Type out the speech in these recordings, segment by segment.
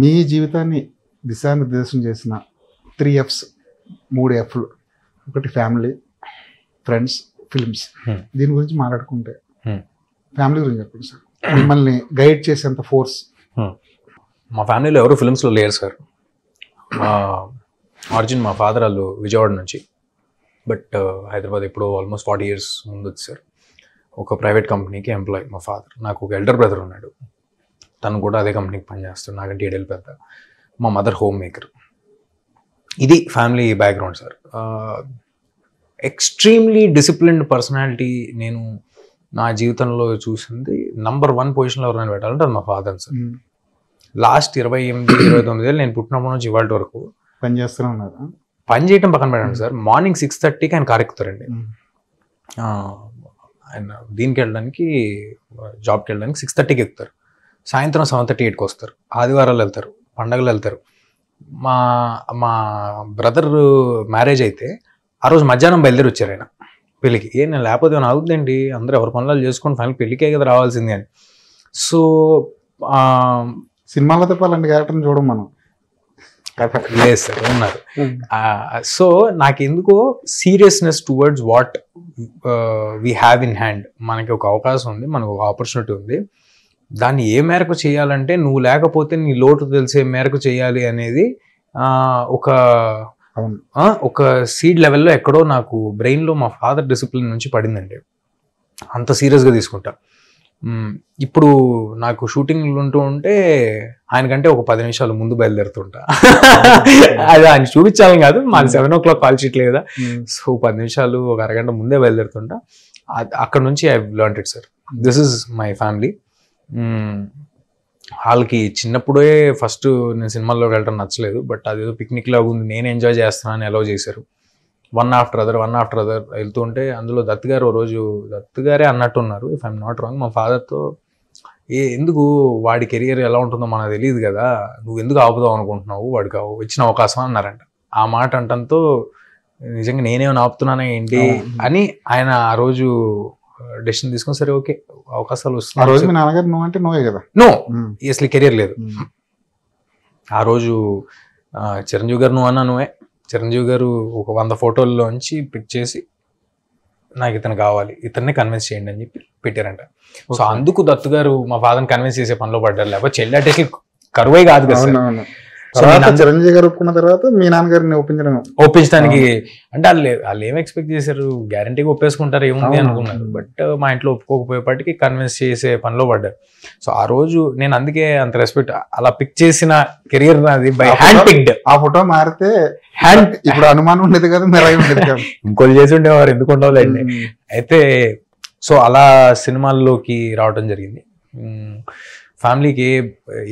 మీ జీవితాన్ని దిశానిర్దేశం చేసిన 3 F's 3 F'లు, ఒకటి ఫ్యామిలీ, ఫ్రెండ్స్, ఫిల్మ్స్. దీని గురించి మాట్లాడుకుంటే ఫ్యామిలీ గురించి చెప్పండి సార్. మిమ్మల్ని గైడ్ చేసేంత ఫోర్స్. మా ఫ్యామిలీలో ఎవరు ఫిల్మ్స్లో లేరు సార్. ఆరిజిన్ మా ఫాదర్ వాళ్ళు విజయవాడ నుంచి, బట్ హైదరాబాద్ ఎప్పుడో ఆల్మోస్ట్ 40 years ముందు సార్. ఒక ప్రైవేట్ కంపెనీకి ఎంప్లాయ్ మా ఫాదర్. నాకు ఒక ఎల్డర్ బ్రదర్ ఉన్నాడు, తను కూడా అదే కంపెనీకి పనిచేస్తాడు, నాకంటే 7 ఏళ్ళు పెద్ద. మా మదర్ హోమ్ మేకర్. ఇది family background sir. Extremely disciplined personality నేను నా జీవితంలో చూసింది. నంబర్ 1 పొజిషన్లో ఎవరైనా పెట్టాలంటే అది మా ఫాదర్ సార్. లాస్ట్ 28-29 ఏళ్ళు నేను పుట్టినప్పటి నుంచి ఇవాళ వరకు పని చేస్తూనే ఉన్నారు. పని చేయటం పక్కన పెట్టండి సార్, మార్నింగ్ 6:30కి ఆయన కారు ఎక్కుతారండి. ఆయన దీనికి వెళ్ళడానికి, జాబ్కి వెళ్ళడానికి 6:30కి ఎక్కుతారు. సాయంత్రం 7:30-8కి వస్తారు. ఆదివారాలు వెళ్తారు, పండగలు వెళ్తారు. మా మా బ్రదర్ మ్యారేజ్ అయితే ఆ రోజు మధ్యాహ్నం బయలుదేరి వచ్చారు ఆయన పెళ్ళికి. నేను లేకపోతే ఏమైనా అవుతుందండి, అందరూ ఎవరి పనులు చేసుకొని ఫైనల్ పెళ్ళికే కదా రావాల్సింది అని. సో సినిమాలో తప్ప అలాంటి క్యారెక్టర్ని చూడం మనం. లేదు సార్, ఉన్నారు. సో నాకెందుకో seriousness towards what we have in hand. మనకి ఒక అవకాశం ఉంది, మనకు ఒక ఆపర్చునిటీ ఉంది, దాన్ని ఏ మేరకు చేయాలంటే నువ్వు లేకపోతే నీ లోటు తెలిసే మేరకు చేయాలి అనేది ఒక సీడ్ లెవెల్లో ఎక్కడో నాకు బ్రెయిన్లో మా ఫాదర్ డిసిప్లిన్ నుంచి పడిందండి. అంత సీరియస్గా తీసుకుంటా. ఇప్పుడు నాకు షూటింగ్లు ఉంటూ ఉంటే ఆయనకంటే ఒక 10 నిమిషాలు ముందు బయలుదేరుతుంటా. అది ఆయన చూపించాలని కాదు, మాది 7 o'clock కాల్ షీట్ లేదా, సో 10 నిమిషాలు ఒక అరగంట ముందే బయలుదేరుతుంటా. అక్కడ నుంచి I learned it sir. This is my family. వాళ్ళకి చిన్నప్పుడే ఫస్ట్ నేను సినిమాల్లోకి వెళ్ళడం నచ్చలేదు, బట్ అదేదో పిక్నిక్ లాగా ఉంది, నేను ఎంజాయ్ చేస్తున్నాను అలౌ చేశారు. వన్ ఆఫ్టర్ అదర్ వెళ్తూ ఉంటే అందులో దత్తు గారు, ఓ రోజు దత్తు గారే అన్నట్టున్నారు, ఇఫ్ ఐఎమ్ నాట్ రాంగ్, మా ఫాదర్తో, ఎందుకు వాడి కెరియర్ ఎలా ఉంటుందో మనకు తెలియదు కదా, నువ్వు ఎందుకు ఆపుదాం అనుకుంటున్నావు, వాడికి ఇచ్చిన అవకాశం అన్నారంట. ఆ మాట అంటంతో నిజంగా నేనేమైనా ఆపుతున్నానా ఏంటి అని ఆయన ఆ రోజు డెసిషన్ తీసుకుని, సరే ఓకే అవకాశాలు వస్తున్నాయి. మీ నాన్నగారు నువ్వు అంటే నువ్వే కదా? నో, అసలు కెరియర్ లేదు. ఆ రోజు చిరంజీవి గారు నువ్వు అన్నా నువ్వే. చిరంజీవి గారు ఒక 100 ఫోటోల్లోంచి పిక్ చేసి నాకు ఇతను కావాలి, ఇతన్నే కన్విన్స్ చేయండి అని చెప్పి పెట్టారంట. సో అందుకు దత్తు గారు మా ఫాదర్ని కన్విన్స్ చేసే పనిలో పడ్డారు, లేకపోతే చెల్లి అంటే కరువే కాదు కదా. చిరంజీవి గారు ఒప్పుకున్న తర్వాత మీ నాన్నగారిని ఒప్పించడానికి అంటే వాళ్ళు ఏం ఎక్స్పెక్ట్ చేశారు, గ్యారంటీగా ఒప్పేసుకుంటారు ఏముంది అనుకున్నారు, బట్ మా ఇంట్లో ఒప్పుకోకపోయేపటికి కన్విన్స్ చేసే పనిలో పడ్డారు. సో ఆ రోజు నేను అందుకే అంత రెస్పెక్ట్, అలా పిక్ చేసిన కెరియర్ నాది బై హ్యాండ్ పిక్డ్. ఆ ఫోటో మారితే ఇప్పుడు అనుమానం ఉండేది కదా, ఇంకోళ్ళు చేసి ఉండేవారు, ఎందుకు ఉండవులేండి. అయితే సో అలా సినిమాల్లోకి రావడం జరిగింది. ఫ్యామిలీకి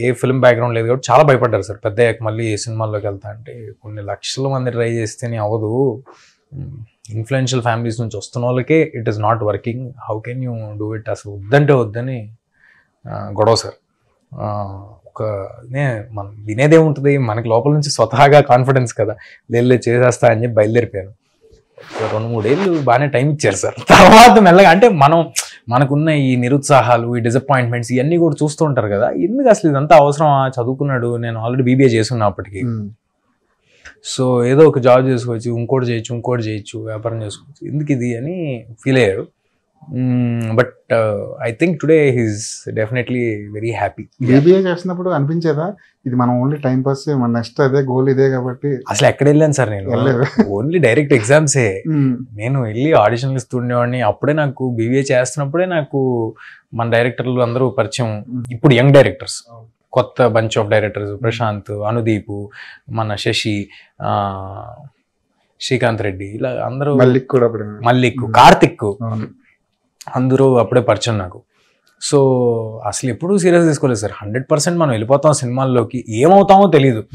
ఏ ఫిల్మ్ బ్యాక్గ్రౌండ్ లేదు కాబట్టి చాలా భయపడ్డారు సార్. పెద్ద మళ్ళీ ఏ సినిమాల్లోకి వెళ్తా అంటే, కొన్ని లక్షల మంది ట్రై చేస్తేనే అవ్వదు, ఇన్ఫ్లుయెన్షియల్ ఫ్యామిలీస్ నుంచి వస్తున్న వాళ్ళకే it is not working, how can you do it, అసలు వద్దంటే వద్దని గొడవ సార్. మనం వినేదేముంటుంది, మనకి లోపల నుంచి స్వతహాగా కాన్ఫిడెన్స్ కదా, లేదు చేసేస్తా అని చెప్పి బయలుదేరిపోయాను. 2-3 ఏళ్ళు బాగానే టైం ఇచ్చారు సార్. తర్వాత మెల్లగా అంటే మనకున్న ఈ నిరుత్సాహాలు, ఈ డిసప్పాయింట్మెంట్స్ ఇవన్నీ కూడా చూస్తూ ఉంటారు కదా, ఎందుకు అసలు ఇదంతా అవసరం, చదువుకున్నాడు, నేను ఆల్రెడీ BBA చేసుకున్నప్పటికీ, సో ఏదో ఒక జాబ్ చేసుకోవచ్చు, ఇంకోటి చేయొచ్చు, వ్యాపారం చేసుకోవచ్చు, ఎందుకు ఇది అని ఫీల్ అయ్యారు. But I think today he's definitely very happy. BBA చేసినప్పుడు అనిపించేదా ఇది మనం ఓన్లీ టైం పాస్, మన నెక్స్ట్ అదే గోల్ ఇదే కాబట్టి? అసలు ఎక్కడ వెళ్ళాను సార్ నేను, ఓన్లీ డైరెక్ట్ ఎగ్జామ్సే. నేను వెళ్ళి ఆడిషన్లు ఇస్తుండేవాడిని. అప్పుడే నాకు BBA చేస్తున్నప్పుడే నాకు మన డైరెక్టర్లు అందరూ పరిచయం. ఇప్పుడు యంగ్ డైరెక్టర్స్, కొత్త bunch of directors, Prashanth, Anudeep, మన శశి, శ్రీకాంత్ రెడ్డి, ఇలా అందరూ, మల్లిక్, కార్తిక్, అందరూ అప్పుడే పరిచయం నాకు. సో అసలు ఎప్పుడూ సీరియస్ తీసుకోలేదు సార్. 100% మనం వెళ్ళిపోతాం సినిమాల్లోకి, ఏమవుతామో తెలీదు.